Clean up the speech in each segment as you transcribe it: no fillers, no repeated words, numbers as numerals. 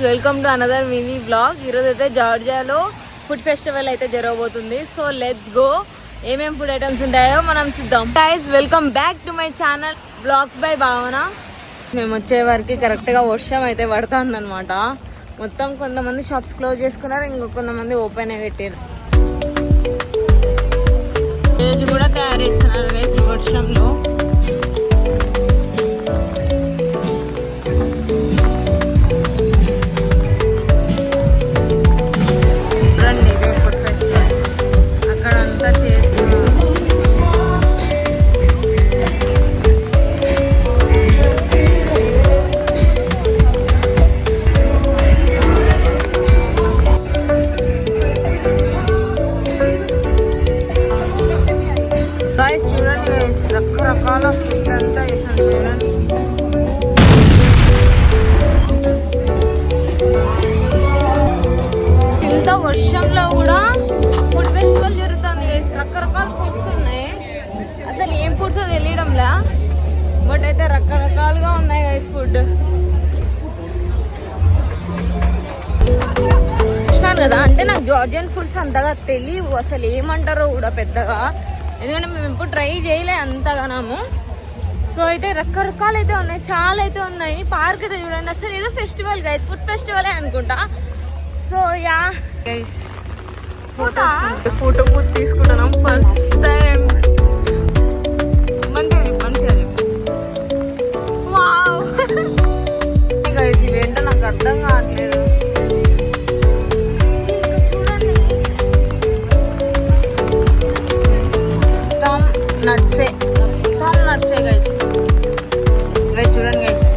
Welcome to another mini blog. ఈరోజు అయితే జార్జియాలో ఫుడ్ ఫెస్టివల్ అయితే జరగబోతుంది. So let's go. ఏమేమి ఫుడ్ ఐటమ్స్ ఉంటాయో మనం చూద్దాం. Guys welcome back to my channel blogs by Bhavana. మేము వచ్చే వరకు కరెక్ట్గా వర్షం అయితే పడుతుంది అనమాట. మొత్తం కొంతమంది షాప్స్ క్లోజ్ చేసుకున్నారు, కొంతమంది ఓపెన్ అయి పెట్టారు. స్టేజ్ కూడా తయారు చేస్తున్నారు గైస్ వర్షంలో. రకరకాల ఫుడ్ అంతా వేసాను చూడండి. ఇంత వర్షంలో కూడా ఫుడ్ ఫెస్టివల్ జరుగుతుంది. రకరకాల ఫుడ్స్ ఉన్నాయి. అసలు ఏం ఫుడ్స్ తెలియడంలా, బట్ అయితే రకరకాలుగా ఉన్నాయి గైస్ ఫుడ్. చూసినారు కదా, అంటే నాకు జార్జియన్ ఫుడ్స్ అంతగా తెలియవు, అసలు ఏమంటారో కూడా పెద్దగా, ఎందుకంటే మేము ఎప్పుడు ట్రై చేయలే అంతగానము. సో అయితే రకరకాలు అయితే ఉన్నాయి, చాలా అయితే ఉన్నాయి. పార్క్ అయితే చూడండి, అసలు ఏదో ఫెస్టివల్ గైస్, ఫుడ్ ఫెస్టివలే అనుకుంటా. So yeah guys, photo booth తీసుకుంటున్నాం ఫస్ట్ టైం. మంచిగా వావ్ గైస్, ఇవేంటో నాకు అర్థం కావట్లేదు. నట్సే, మొత్తం నట్సే గైస్. గైస్ చూడండి గైస్,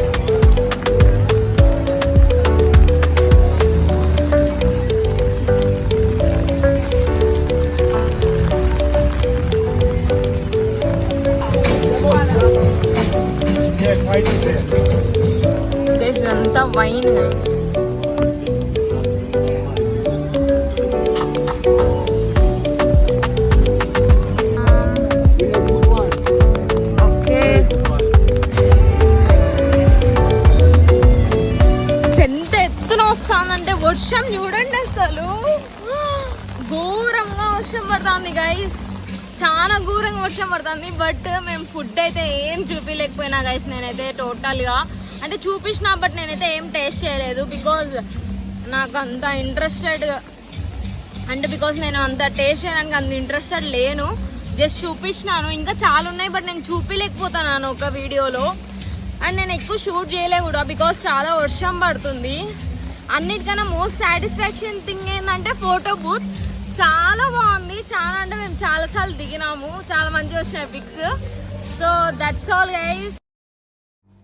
గైస్ ఇదంతా వైన్ గైస్. అంటే వర్షం చూడండి, అసలు ఘోరంగా వర్షం పడుతుంది గైస్, చాలా ఘోరంగా వర్షం పడుతుంది. బట్ మేము ఫుడ్ అయితే ఏం చూపించలేకపోయినా గైస్. నేనైతే టోటల్గా అంటే చూపించిన, బట్ నేనైతే ఏం టేస్ట్ చేయలేదు. బికాజ్ నాకు అంత ఇంట్రెస్టెడ్, అంటే బికాజ్ నేను అంత టేస్ట్ చేయడానికి అంత ఇంట్రెస్టెడ్ లేను. జస్ట్ చూపించినాను, ఇంకా చాలా ఉన్నాయి బట్ నేను చూపించలేకపోతున్నాను ఒక వీడియోలో. అండ్ నేను ఎక్కువ షూట్ చేయలే కూడా, బికాజ్ చాలా వర్షం పడుతుంది. అన్నిటికన్నా మోస్ట్ సాటిస్ఫాక్షన్ థింగ్ ఏంటంటే ఫోటో బూత్ చాలా బాగుంది. చాలా అంటే మేము చాలాసార్లు దిగినాము, చాలా మంచిగా వచ్చినాయి pics. So that's all guys.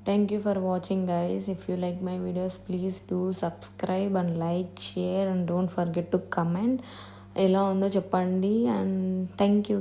Thank you for watching guys. If you like my videos please do subscribe and like, share and don't forget to comment. ఎలా ఉందో చెప్పండి. And thank you.